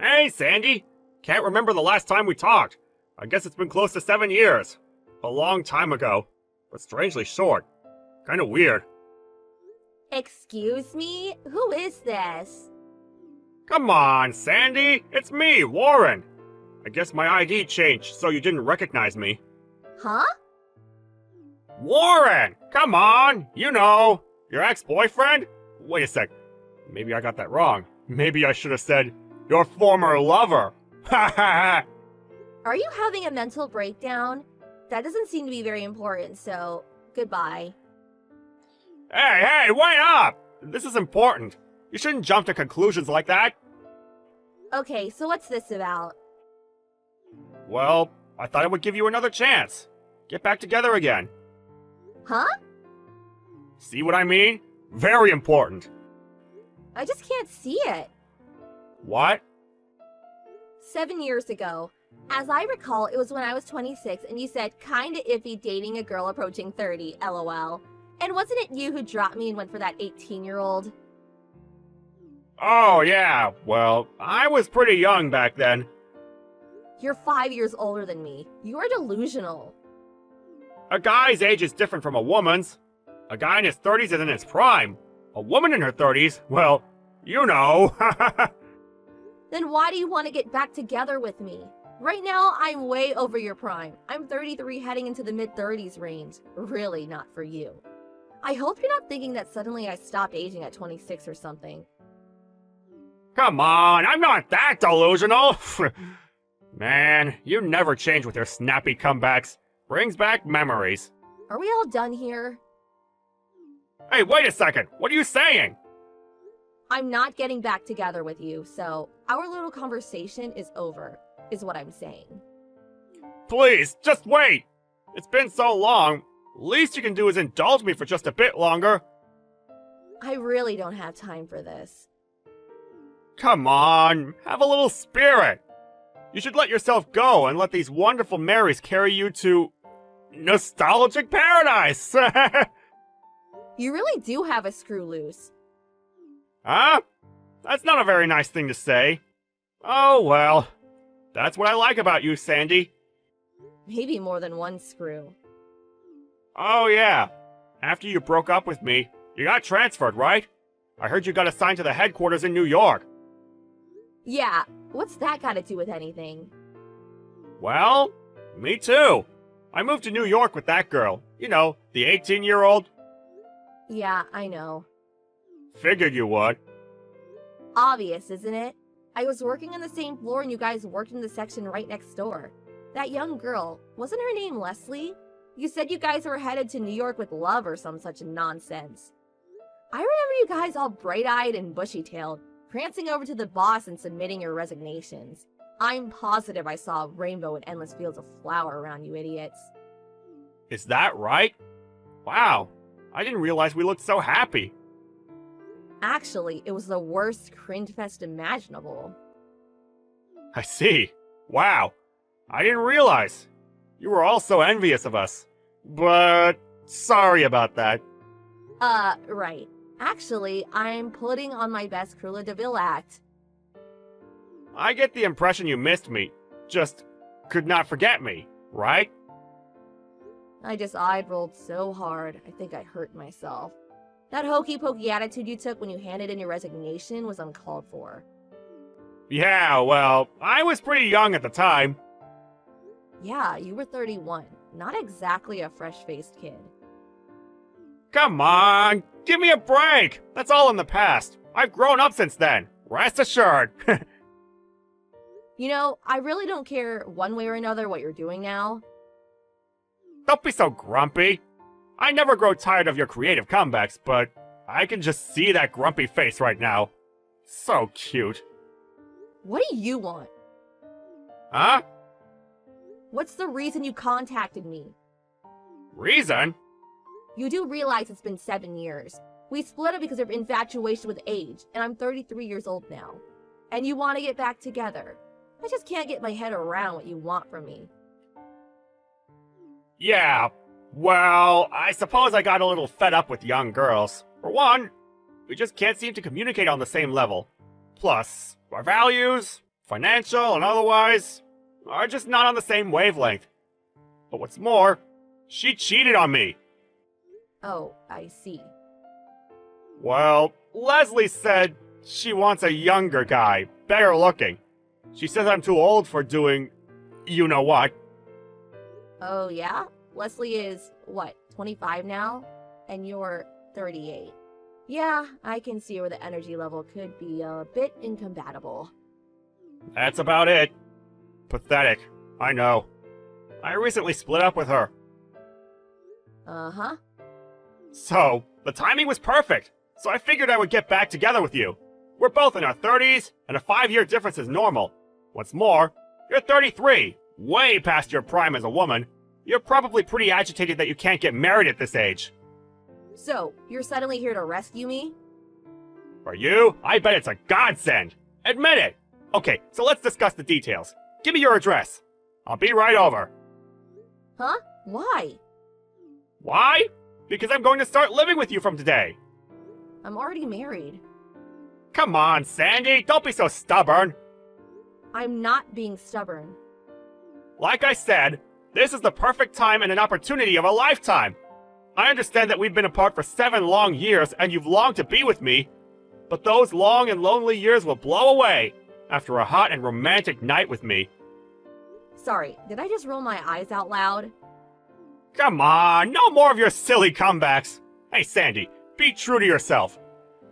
Hey, Sandy! Can't remember the last time we talked. I guess it's been close to 7 years. A long time ago, but strangely short. Kinda weird. Excuse me? Who is this? Come on, Sandy! It's me, Warren! I guess my ID changed so you didn't recognize me. Huh? Warren! Come on! You know! Your ex-boyfriend? Wait a sec. Maybe I got that wrong. Maybe I should have said, your former lover! Ha ha ha! Are you having a mental breakdown? That doesn't seem to be very important, so goodbye. Hey, wait up! This is important. You shouldn't jump to conclusions like that. Okay, so what's this about? Well, I thought I would give you another chance. Get back together again. Huh? See what I mean? Very important. I just can't see it. What? 7 years ago. As I recall, it was when I was 26 and you said kinda iffy dating a girl approaching 30, lol. And wasn't it you who dropped me and went for that 18-year-old? Oh, yeah. Well, I was pretty young back then. You're 5 years older than me. You are delusional. A guy's age is different from a woman's. A guy in his 30s is in his prime. A woman in her 30s, well, you know. Then why do you want to get back together with me? Right now, I'm way over your prime. I'm 33 heading into the mid-30s range. Really not for you. I hope you're not thinking that suddenly I stopped aging at 26 or something. Come on, I'm not that delusional. Man, you never change with your snappy comebacks. Brings back memories. Are we all done here? Hey, wait a second. What are you saying? I'm not getting back together with you, so our little conversation is over, is what I'm saying. Please, just wait. It's been so long. Least you can do is indulge me for just a bit longer. I really don't have time for this. Come on, have a little spirit. You should let yourself go and let these wonderful memories carry you to nostalgic paradise. You really do have a screw loose. Huh? That's not a very nice thing to say. Oh well. That's what I like about you, Sandy. Maybe more than one screw. Oh yeah. After you broke up with me, you got transferred, right? I heard you got assigned to the headquarters in New York. Yeah, what's that got to do with anything? Well, me too. I moved to New York with that girl. You know, the 18-year-old. Yeah, I know. Figured you would. Obvious, isn't it? I was working on the same floor and you guys worked in the section right next door. That young girl, wasn't her name Leslie? You said you guys were headed to New York with love or some such nonsense. I remember you guys all bright-eyed and bushy-tailed, prancing over to the boss and submitting your resignations. I'm positive I saw a rainbow and endless fields of flower around you idiots. Is that right? Wow, I didn't realize we looked so happy. Actually, it was the worst cringe fest imaginable. I see. Wow, I didn't realize. You were all so envious of us. But sorry about that. Right. Actually, I'm putting on my best Cruella de Vil act. I get the impression you missed me. Just could not forget me, right? I just eyebrolled so hard, I think I hurt myself. That hokey-pokey attitude you took when you handed in your resignation was uncalled for. Yeah, well, I was pretty young at the time. Yeah, you were 31. Not exactly a fresh-faced kid. Come on, give me a break. That's all in the past. I've grown up since then. Rest assured. You know, I really don't care one way or another what you're doing now. Don't be so grumpy. I never grow tired of your creative comebacks, but I can just see that grumpy face right now. So cute. What do you want? Huh? What's the reason you contacted me? Reason? You do realize it's been 7 years. We split up because of infatuation with age, and I'm 33 years old now. And you want to get back together. I just can't get my head around what you want from me. Yeah, well, I suppose I got a little fed up with young girls. For one, we just can't seem to communicate on the same level. Plus, our values, financial and otherwise, are just not on the same wavelength. But what's more, she cheated on me. Oh, I see. Well, Leslie said she wants a younger guy, better looking. She says I'm too old for doing you know what. Oh, yeah? Leslie is, what, 25 now? And you're 38. Yeah, I can see where the energy level could be a bit incompatible. That's about it. Pathetic. I know. I recently split up with her. Uh-huh. So, the timing was perfect. So I figured I would get back together with you. We're both in our 30s, and a 5-year difference is normal. What's more, you're 33, way past your prime as a woman. You're probably pretty agitated that you can't get married at this age. So, you're suddenly here to rescue me? For you, I bet it's a godsend. Admit it. Okay, so let's discuss the details. Give me your address. I'll be right over. Huh? Why? Why? Because I'm going to start living with you from today. I'm already married. Come on, Sandy, don't be so stubborn. I'm not being stubborn. Like I said, this is the perfect time and an opportunity of a lifetime. I understand that we've been apart for 7 long years and you've longed to be with me, but those long and lonely years will blow away after a hot and romantic night with me. Sorry, did I just roll my eyes out loud? Come on, no more of your silly comebacks. Hey, Sandy, be true to yourself.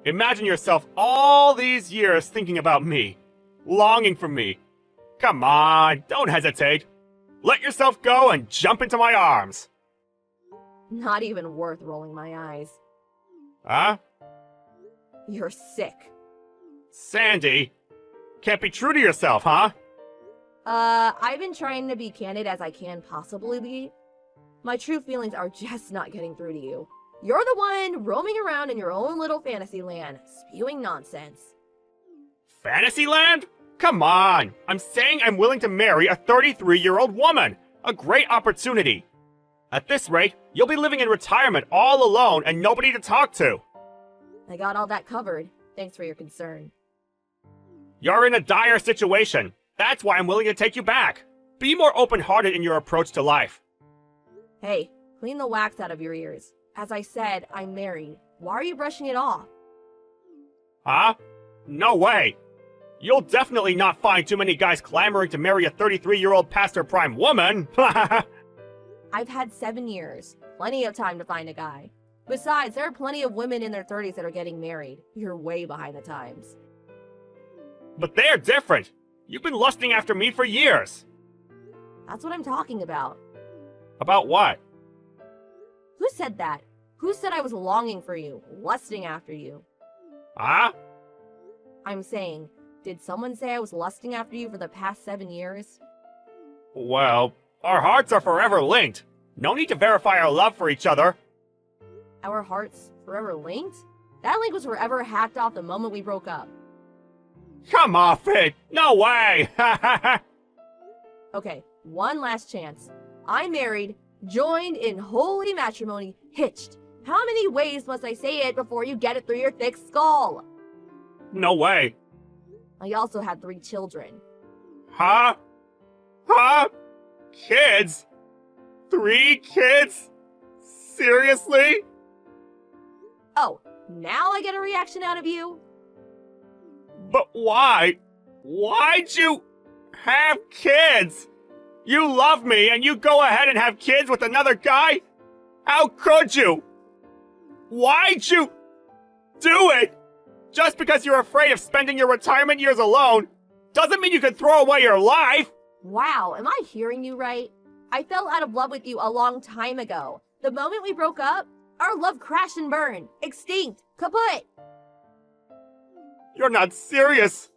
Imagine yourself all these years thinking about me, longing for me. Come on, don't hesitate. Let yourself go and jump into my arms. Not even worth rolling my eyes. Huh? You're sick. Sandy, can't be true to yourself, huh? I've been trying to be candid as I can possibly be. My true feelings are just not getting through to you. You're the one roaming around in your own little fantasy land, spewing nonsense. Fantasyland? Come on! I'm saying I'm willing to marry a 33-year-old woman! A great opportunity! At this rate, you'll be living in retirement all alone and nobody to talk to. I got all that covered. Thanks for your concern. You're in a dire situation. That's why I'm willing to take you back. Be more open-hearted in your approach to life. Hey, clean the wax out of your ears. As I said, I'm married. Why are you brushing it off? Huh? No way. You'll definitely not find too many guys clamoring to marry a 33-year-old past her prime woman. I've had 7 years. Plenty of time to find a guy. Besides, there are plenty of women in their 30s that are getting married. You're way behind the times. But they're different. You've been lusting after me for years. That's what I'm talking about. About what? Who said that? Who said I was longing for you, lusting after you? Huh? I'm saying, did someone say I was lusting after you for the past 7 years? Well, our hearts are forever linked. No need to verify our love for each other. Our hearts forever linked? That link was forever hacked off the moment we broke up. Come off it! No way! Okay, one last chance. I'm married, joined in holy matrimony, hitched. How many ways must I say it before you get it through your thick skull? No way. I also had 3 children. Huh? Huh? Kids? 3 kids? Seriously? Oh, now I get a reaction out of you? But why? Why'd you have kids? You love me and you go ahead and have kids with another guy? How could you? Why'd you do it? Just because you're afraid of spending your retirement years alone doesn't mean you can throw away your life. Wow, am I hearing you right? I fell out of love with you a long time ago. The moment we broke up, our love crashed and burned. Extinct. Kaput. You're not serious.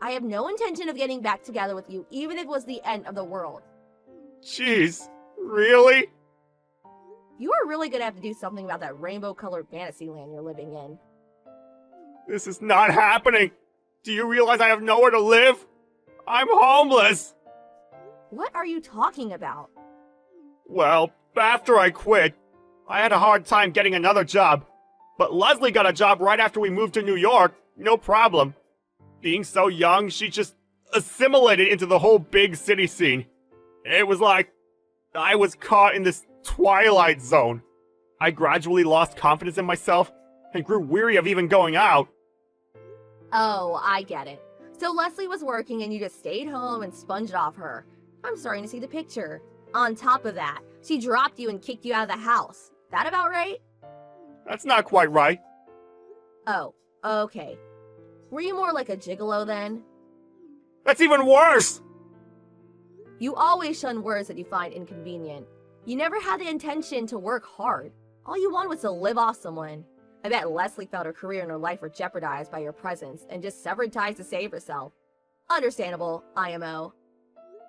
I have no intention of getting back together with you, even if it was the end of the world. Jeez, really? You are really gonna have to do something about that rainbow-colored fantasy land you're living in. This is not happening. Do you realize I have nowhere to live? I'm homeless. What are you talking about? Well, after I quit, I had a hard time getting another job. But Leslie got a job right after we moved to New York, no problem. Being so young, she just assimilated into the whole big city scene. It was like I was caught in this twilight zone. I gradually lost confidence in myself and grew weary of even going out. Oh, I get it. So Leslie was working and you just stayed home and sponged off her. I'm starting to see the picture. On top of that, she dropped you and kicked you out of the house. That about right? That's not quite right. Oh, okay. Were you more like a gigolo then? That's even worse! You always shun words that you find inconvenient. You never had the intention to work hard. All you wanted was to live off someone. I bet Leslie felt her career and her life were jeopardized by your presence and just severed ties to save herself. Understandable, IMO.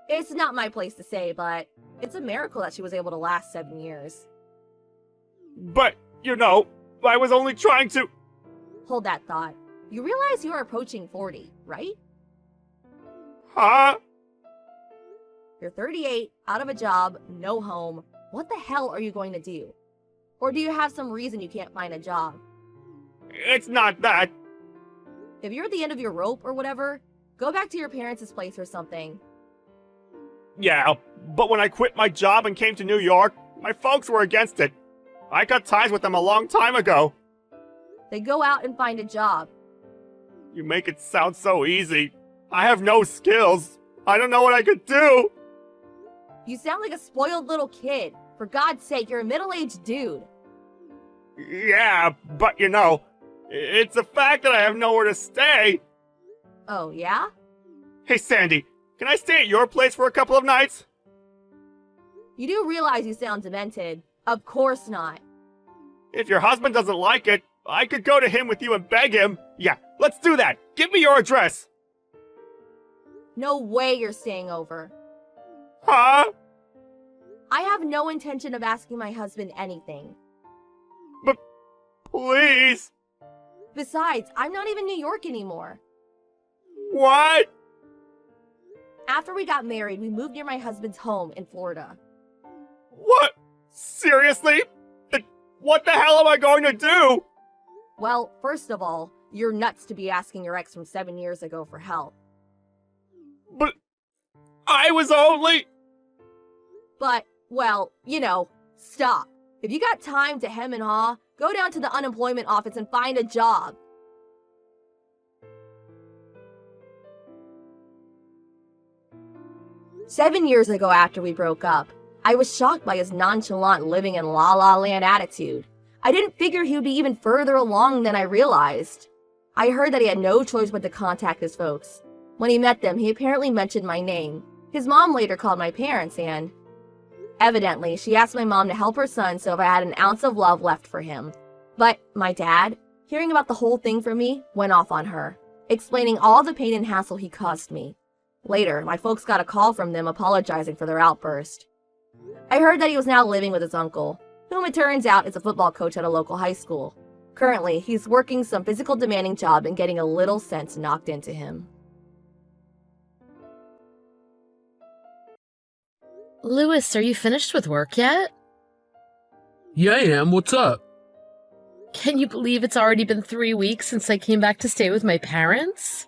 It's not my place to say, but it's a miracle that she was able to last 7 years. But, I was only trying to... Hold that thought. You realize you are approaching 40, right? Huh? You're 38, out of a job, no home. What the hell are you going to do? Or do you have some reason you can't find a job? It's not that. If you're at the end of your rope or whatever, go back to your parents' place or something. Yeah, but when I quit my job and came to New York, my folks were against it. I cut ties with them a long time ago. Then go out and find a job. You make it sound so easy. I have no skills. I don't know what I could do. You sound like a spoiled little kid. For God's sake, you're a middle-aged dude. Yeah, but it's a fact that I have nowhere to stay. Oh, yeah? Hey, Sandy, can I stay at your place for a couple of nights? You do realize you sound demented. Of course not. If your husband doesn't like it, I could go to him with you and beg him. Yeah, let's do that. Give me your address. No way you're staying over. Huh? I have no intention of asking my husband anything. But please. Besides, I'm not even in New York anymore. What? After we got married, we moved near my husband's home in Florida. What? Seriously? What the hell am I going to do? Well, first of all, you're nuts to be asking your ex from 7 years ago for help. But I was only... But, well, stop. If you got time to hem and haw, go down to the unemployment office and find a job. "7 years ago after we broke up, I was shocked by his nonchalant living in La La Land attitude. I didn't figure he would be even further along than I realized. I heard that he had no choice but to contact his folks. When he met them, he apparently mentioned my name. His mom later called my parents and... Evidently, she asked my mom to help her son so if I had an ounce of love left for him. But my dad, hearing about the whole thing from me, went off on her, explaining all the pain and hassle he caused me. Later, my folks got a call from them apologizing for their outburst. I heard that he was now living with his uncle, whom it turns out is a football coach at a local high school. Currently, he's working some physical demanding job and getting a little sense knocked into him. Louis, are you finished with work yet? Yeah, I am. What's up? Can you believe it's already been 3 weeks since I came back to stay with my parents?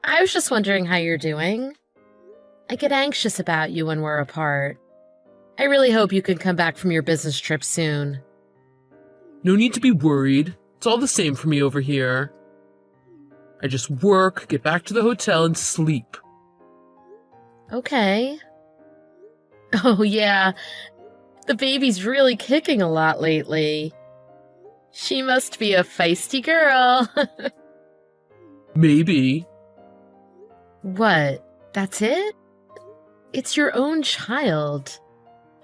I was just wondering how you're doing. I get anxious about you when we're apart. I really hope you can come back from your business trip soon. No need to be worried. It's all the same for me over here. I just work, get back to the hotel, and sleep. Okay. Oh yeah, the baby's really kicking a lot lately. She must be a feisty girl. Maybe. What? That's it? It's your own child.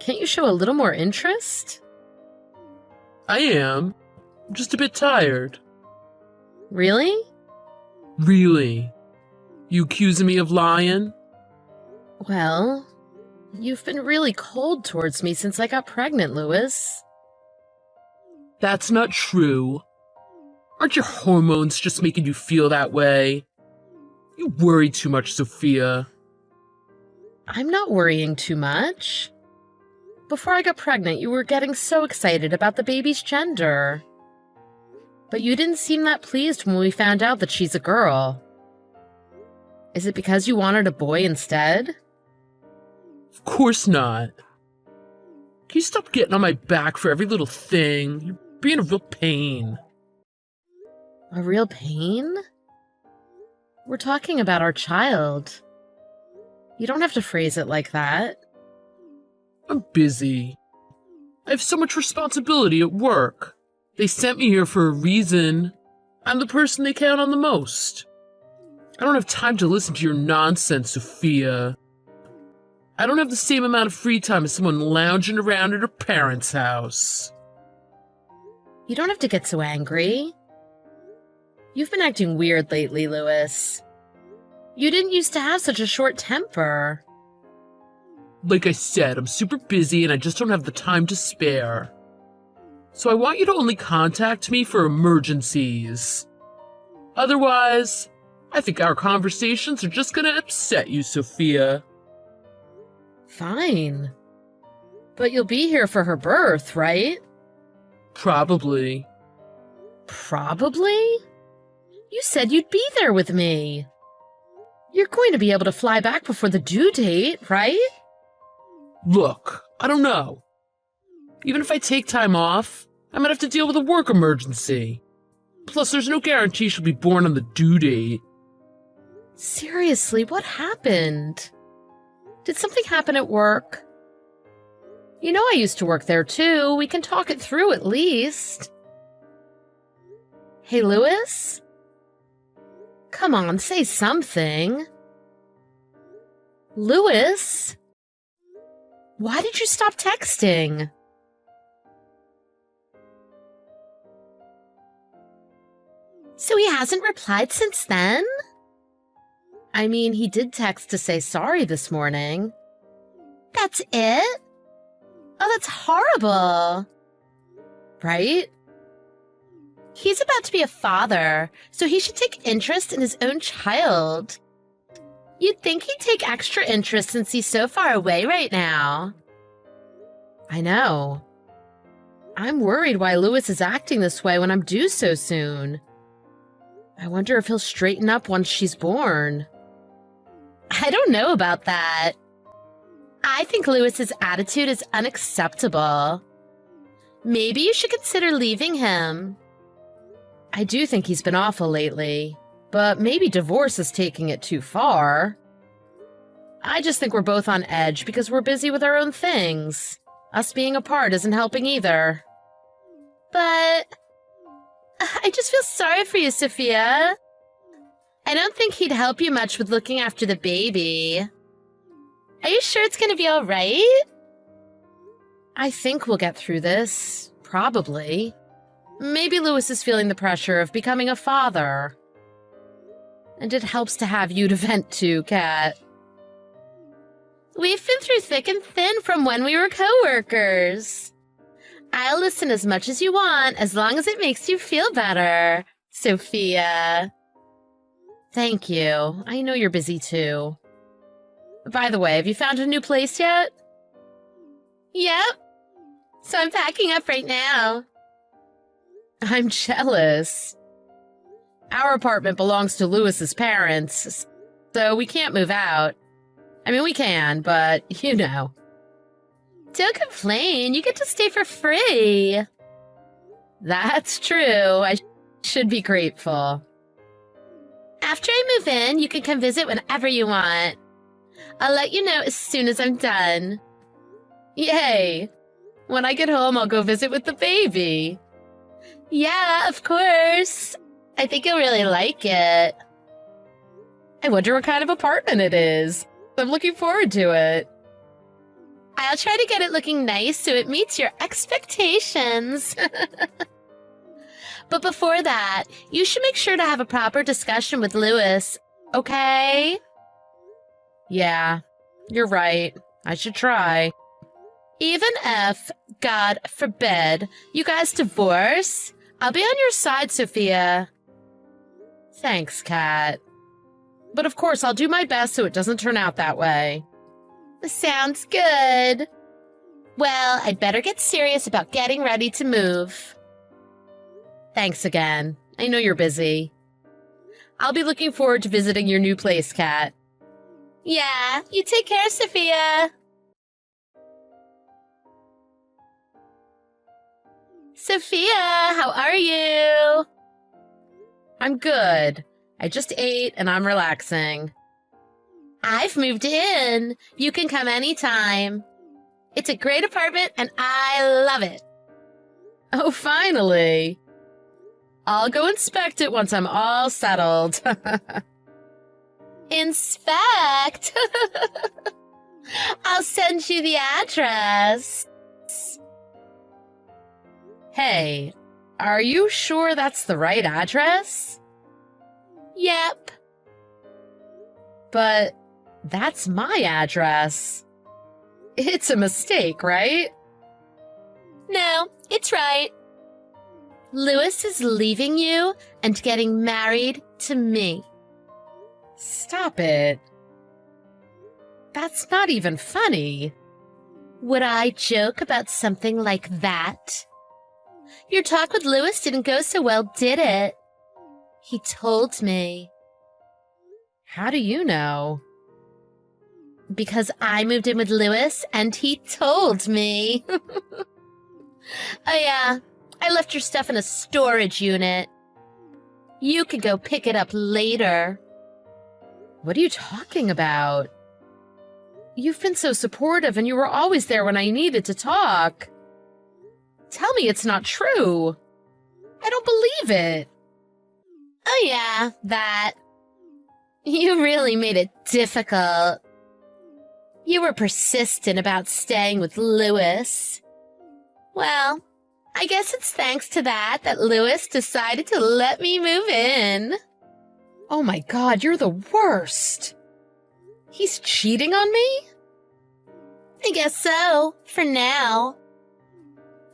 Can't you show a little more interest? I am. I'm just a bit tired. Really? Really? You accusing me of lying? Well, you've been really cold towards me since I got pregnant, Louis. That's not true. Aren't your hormones just making you feel that way? You worry too much, Sophia. I'm not worrying too much. Before I got pregnant, you were getting so excited about the baby's gender. But you didn't seem that pleased when we found out that she's a girl. Is it because you wanted a boy instead? Of course not. Can you stop getting on my back for every little thing? You're being a real pain. A real pain? We're talking about our child. You don't have to phrase it like that. I'm busy. I have so much responsibility at work. They sent me here for a reason. I'm the person they count on the most. I don't have time to listen to your nonsense, Sophia. I don't have the same amount of free time as someone lounging around at her parents' house. You don't have to get so angry. You've been acting weird lately, Louis. You didn't used to have such a short temper. Like I said, I'm super busy and I just don't have the time to spare. So I want you to only contact me for emergencies. Otherwise, I think our conversations are just gonna upset you, Sophia. Fine. But you'll be here for her birth, right? Probably. Probably? You said you'd be there with me. You're going to be able to fly back before the due date, right? Look, I don't know. Even if I take time off, I might have to deal with a work emergency. Plus, there's no guarantee she'll be born on the due date. Seriously, what happened? Did something happen at work? You know I used to work there too. We can talk it through at least. Hey, Louis? Come on, say something. Louis? Why did you stop texting? So he hasn't replied since then? I mean, he did text to say sorry this morning. That's it? Oh, that's horrible. Right? He's about to be a father, so he should take interest in his own child. You'd think he'd take extra interest since he's so far away right now. I know. I'm worried why Louis is acting this way when I'm due so soon. I wonder if he'll straighten up once she's born. I don't know about that. I think Louis's attitude is unacceptable. Maybe you should consider leaving him. I do think he's been awful lately, but maybe divorce is taking it too far. I just think we're both on edge because we're busy with our own things. Us being apart isn't helping either. But I just feel sorry for you, Sophia. I don't think he'd help you much with looking after the baby. Are you sure it's gonna be all right? I think we'll get through this. Probably. Maybe Louis is feeling the pressure of becoming a father. And it helps to have you to vent to, Kat. We've been through thick and thin from when we were co-workers. I'll listen as much as you want, as long as it makes you feel better, Sophia. Thank you. I know you're busy too. By the way, have you found a new place yet? Yep. So I'm packing up right now. I'm jealous. Our apartment belongs to Louis's parents, so we can't move out. I mean, we can, but you know. Don't complain. You get to stay for free. That's true. I should be grateful. After I move in, you can come visit whenever you want. I'll let you know as soon as I'm done. Yay! When I get home, I'll go visit with the baby. Yeah, of course. I think you'll really like it. I wonder what kind of apartment it is. I'm looking forward to it. I'll try to get it looking nice so it meets your expectations. But before that, you should make sure to have a proper discussion with Louis, okay? Yeah, you're right. I should try. Even if, God forbid, you guys divorce, I'll be on your side, Sophia. Thanks, Kat. But of course, I'll do my best so it doesn't turn out that way. Sounds good. Well, I'd better get serious about getting ready to move. Thanks again. I know you're busy. I'll be looking forward to visiting your new place, Kat. Yeah, you take care, Sophia. Sophia, how are you? I'm good. I just ate and I'm relaxing. I've moved in. You can come anytime. It's a great apartment and I love it. Oh, finally. I'll go inspect it once I'm all settled. Inspect? I'll send you the address. Hey, are you sure that's the right address? Yep. But that's my address. It's a mistake, right? No, it's right. Louis is leaving you and getting married to me. Stop it. That's not even funny. Would I joke about something like that? Your talk with Louis didn't go so well, did it? He told me. How do you know? Because I moved in with Louis and he told me. Oh yeah, I left your stuff in a storage unit. You can go pick it up later. What are you talking about? You've been so supportive and you were always there when I needed to talk. Tell me it's not true. I don't believe it. Oh yeah, that. You really made it difficult. You were persistent about staying with Louis. Well, I guess it's thanks to that Louis decided to let me move in. Oh my God, you're the worst. He's cheating on me? I guess so, for now.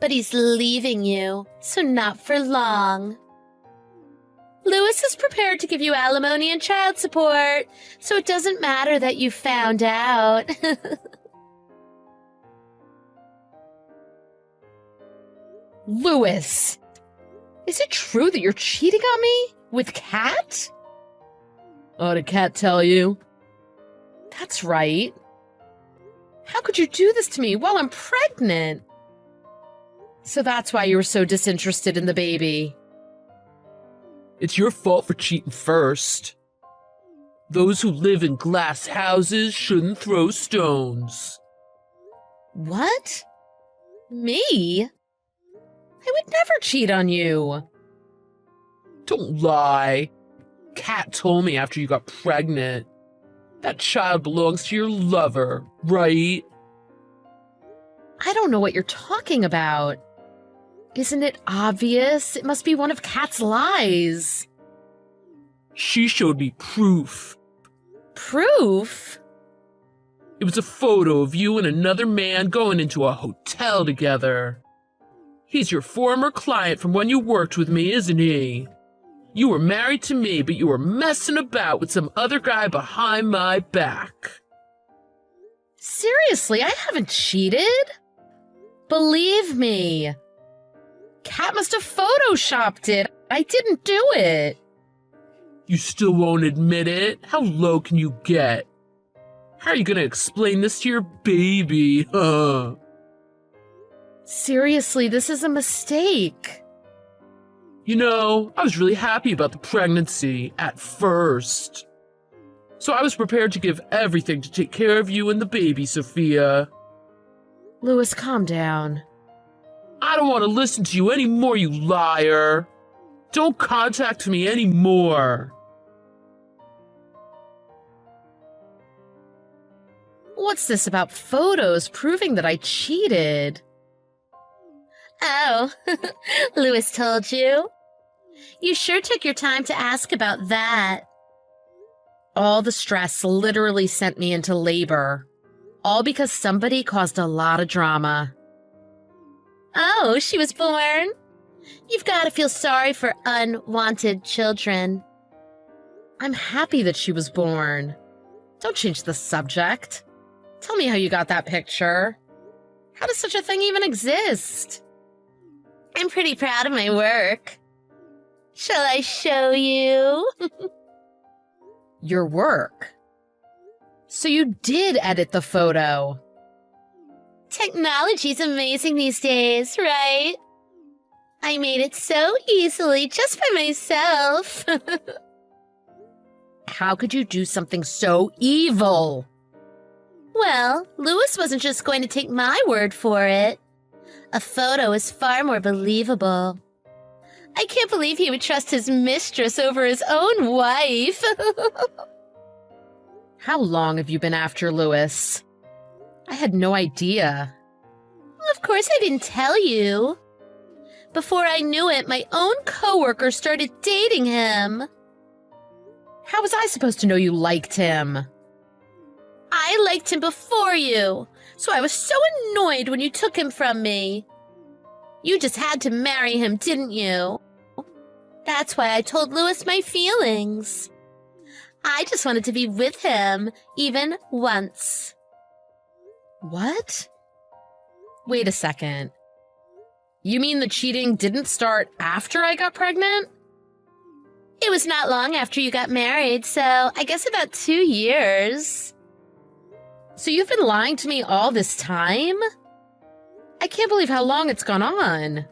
But he's leaving you, so not for long. Louis is prepared to give you alimony and child support, so it doesn't matter that you found out. Louis, is it true that you're cheating on me with Kat? Oh, did Kat tell you? That's right. How could you do this to me while I'm pregnant? So that's why you were so disinterested in the baby. It's your fault for cheating first. Those who live in glass houses shouldn't throw stones. What? Me? I would never cheat on you. Don't lie. Kat told me after you got pregnant. That child belongs to your lover, right? I don't know what you're talking about. Isn't it obvious? It must be one of Kat's lies. She showed me proof. Proof? It was a photo of you and another man going into a hotel together. He's your former client from when you worked with me, isn't he? You were married to me, but you were messing about with some other guy behind my back. Seriously, I haven't cheated. Believe me. Kat must have photoshopped it. I didn't do it. You still won't admit it? How low can you get? How are you gonna explain this to your baby, huh? Seriously, this is a mistake. You know, I was really happy about the pregnancy at first. So I was prepared to give everything to take care of you and the baby, Sophia. Louis, calm down. I don't want to listen to you anymore, you liar. Don't contact me anymore. What's this about photos proving that I cheated? Oh, Louis told you? You sure took your time to ask about that. All the stress literally sent me into labor. All because somebody caused a lot of drama. Oh, she was born? You've got to feel sorry for unwanted children. I'm happy that she was born. Don't change the subject. Tell me how you got that picture. How does such a thing even exist? I'm pretty proud of my work. Shall I show you? Your work. So you did edit the photo. Technology's amazing these days, right? I made it so easily just by myself. How could you do something so evil? Well, Louis wasn't just going to take my word for it. A photo is far more believable. I can't believe he would trust his mistress over his own wife. How long have you been after Louis? I had no idea. Of course I didn't tell you. Before I knew it, my own coworker started dating him. How was I supposed to know you liked him? I liked him before you, so I was so annoyed when you took him from me. You just had to marry him, didn't you? That's why I told Louis my feelings. I just wanted to be with him, even once. What? Wait a second. You mean the cheating didn't start after I got pregnant? It was not long after you got married, so I guess about 2 years. So you've been lying to me all this time? I can't believe how long it's gone on.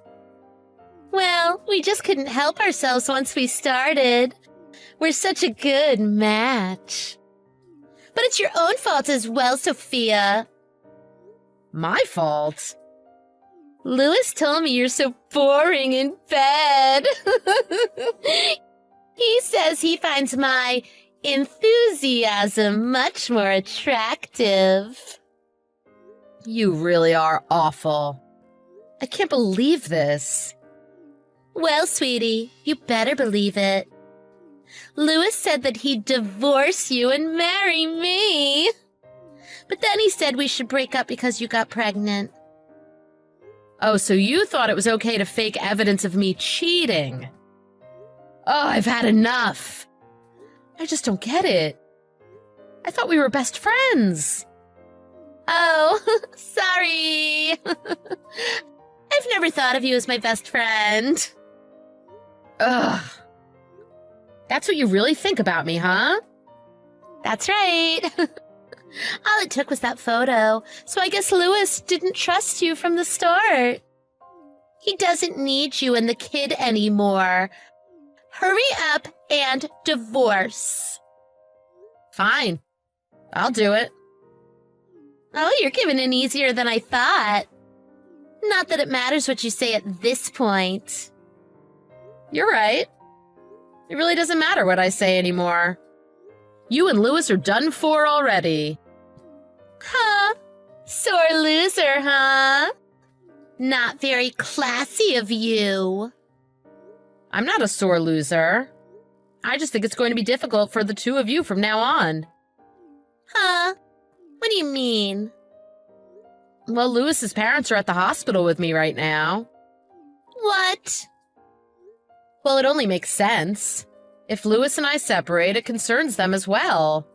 Well, we just couldn't help ourselves once we started. We're such a good match. But it's your own fault as well, Sophia. My fault? Louis told me you're so boring in bed. He says he finds my enthusiasm much more attractive. You really are awful. I can't believe this. Well, sweetie, you better believe it. Louis said that he'd divorce you and marry me. But then he said we should break up because you got pregnant. Oh, so you thought it was okay to fake evidence of me cheating? Oh, I've had enough. I just don't get it. I thought we were best friends. Oh, sorry. I've never thought of you as my best friend. Ugh. That's what you really think about me, huh? That's right. All it took was that photo, so I guess Louis didn't trust you from the start. He doesn't need you and the kid anymore. Hurry up and divorce. Fine. I'll do it. Oh, you're giving in easier than I thought. Not that it matters what you say at this point. You're right. It really doesn't matter what I say anymore. You and Louis are done for already. Huh? Sore loser, huh? Not very classy of you. I'm not a sore loser. I just think it's going to be difficult for the two of you from now on. Huh? What do you mean? Well, Louis's parents are at the hospital with me right now. What? Well, it only makes sense. If Louis and I separate, it concerns them as well.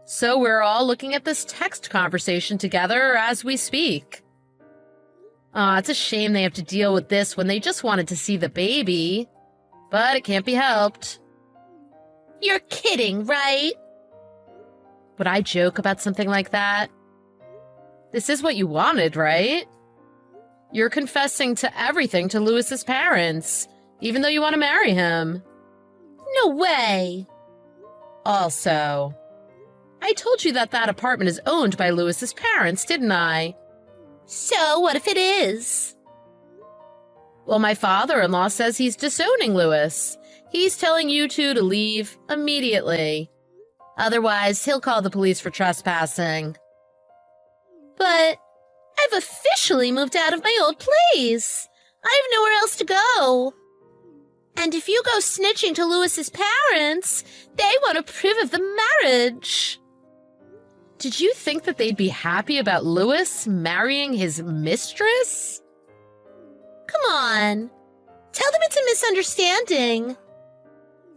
So we're all looking at this text conversation together as we speak. Aw, it's a shame they have to deal with this when they just wanted to see the baby. But it can't be helped. You're kidding, right? Would I joke about something like that? This is what you wanted, right? You're confessing to everything to Louis's parents, even though you want to marry him. No way! Also, I told you that that apartment is owned by Louis's parents, didn't I? So, what if it is? Well, my father-in-law says he's disowning Louis. He's telling you two to leave immediately. Otherwise, he'll call the police for trespassing. But I've officially moved out of my old place. I have nowhere else to go. And if you go snitching to Louis's parents, they won't approve of the marriage. Did you think that they'd be happy about Louis marrying his mistress? Come on. Tell them it's a misunderstanding.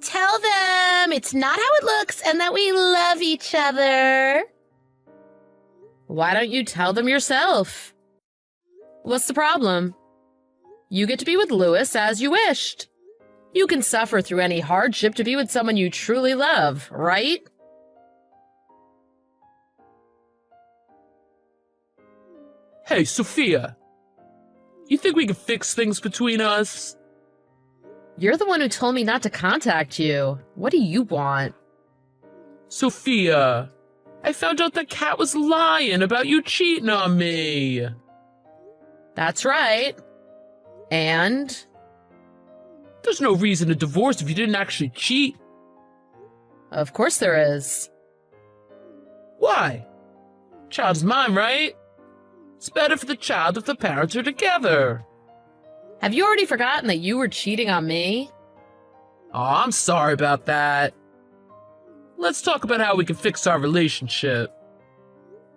Tell them it's not how it looks and that we love each other. Why don't you tell them yourself? What's the problem? You get to be with Louis as you wished. You can suffer through any hardship to be with someone you truly love, right? Hey, Sophia. You think we can fix things between us? You're the one who told me not to contact you. What do you want? Sophia, I found out that Kat was lying about you cheating on me. That's right. And? There's no reason to divorce if you didn't actually cheat. Of course there is. Why? Child's mine, right? It's better for the child if the parents are together. Have you already forgotten that you were cheating on me? Oh, I'm sorry about that. Let's talk about how we can fix our relationship.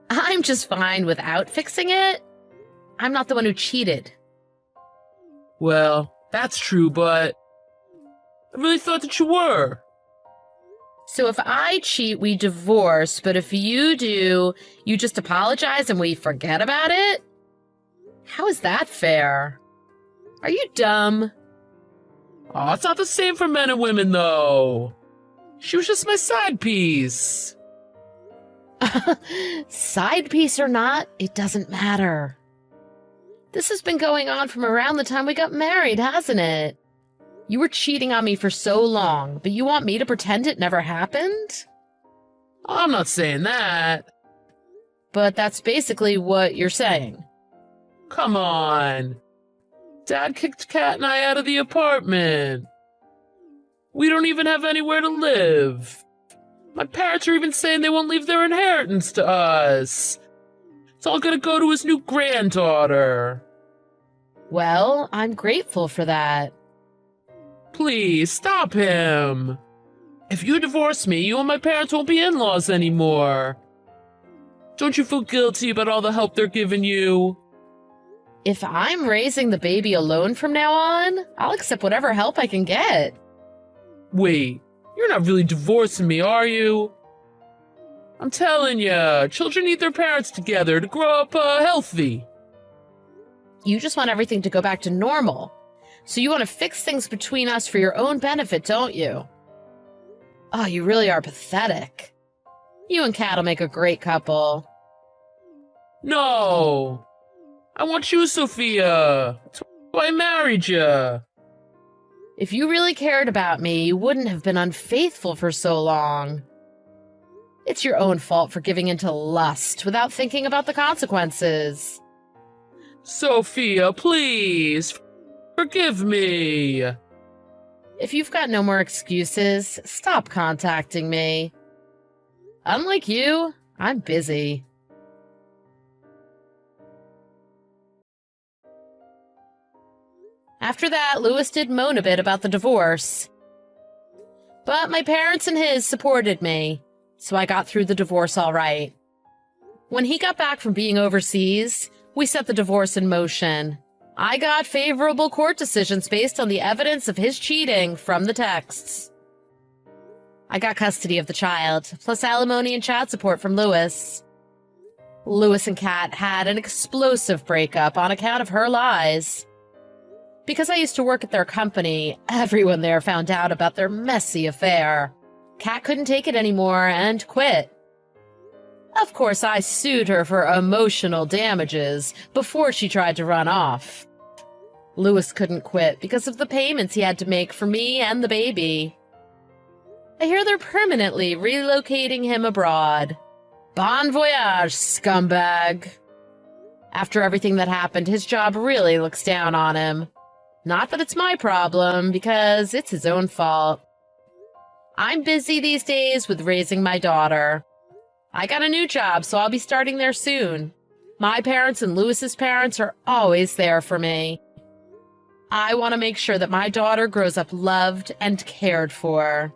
I'm just fine without fixing it. I'm not the one who cheated. Well, that's true, but I really thought that you were. So if I cheat, we divorce, but if you do, you just apologize and we forget about it? How is that fair? Are you dumb? Oh, it's not the same for men and women, though. She was just my side piece. Side piece or not, it doesn't matter. This has been going on from around the time we got married, hasn't it? You were cheating on me for so long, but you want me to pretend it never happened? I'm not saying that. But that's basically what you're saying. Come on. Dad kicked Kat and I out of the apartment. We don't even have anywhere to live. My parents are even saying they won't leave their inheritance to us. It's all gonna go to his new granddaughter. Well, I'm grateful for that. Please, stop him. If you divorce me, you and my parents won't be in-laws anymore. Don't you feel guilty about all the help they're giving you? If I'm raising the baby alone from now on, I'll accept whatever help I can get. Wait, you're not really divorcing me, are you? I'm telling ya, children need their parents together to grow up healthy. You just want everything to go back to normal. So you want to fix things between us for your own benefit, don't you? Oh, you really are pathetic. You and Kat will make a great couple. No! I want you, Sophia. That's why I married you. If you really cared about me, you wouldn't have been unfaithful for so long. It's your own fault for giving into lust without thinking about the consequences. Sophia, please, forgive me. If you've got no more excuses, stop contacting me. Unlike you, I'm busy. After that, Louis did moan a bit about the divorce. But my parents and his supported me, so I got through the divorce all right. When he got back from being overseas, we set the divorce in motion. I got favorable court decisions based on the evidence of his cheating from the texts. I got custody of the child, plus alimony and child support from Louis. Louis and Kat had an explosive breakup on account of her lies. Because I used to work at their company, everyone there found out about their messy affair. Kat couldn't take it anymore and quit. Of course, I sued her for emotional damages before she tried to run off. Louis couldn't quit because of the payments he had to make for me and the baby. I hear they're permanently relocating him abroad. Bon voyage, scumbag. After everything that happened, his job really looks down on him. Not that it's my problem, because it's his own fault. I'm busy these days with raising my daughter. I got a new job, so I'll be starting there soon. My parents and Louis's parents are always there for me. I want to make sure that my daughter grows up loved and cared for.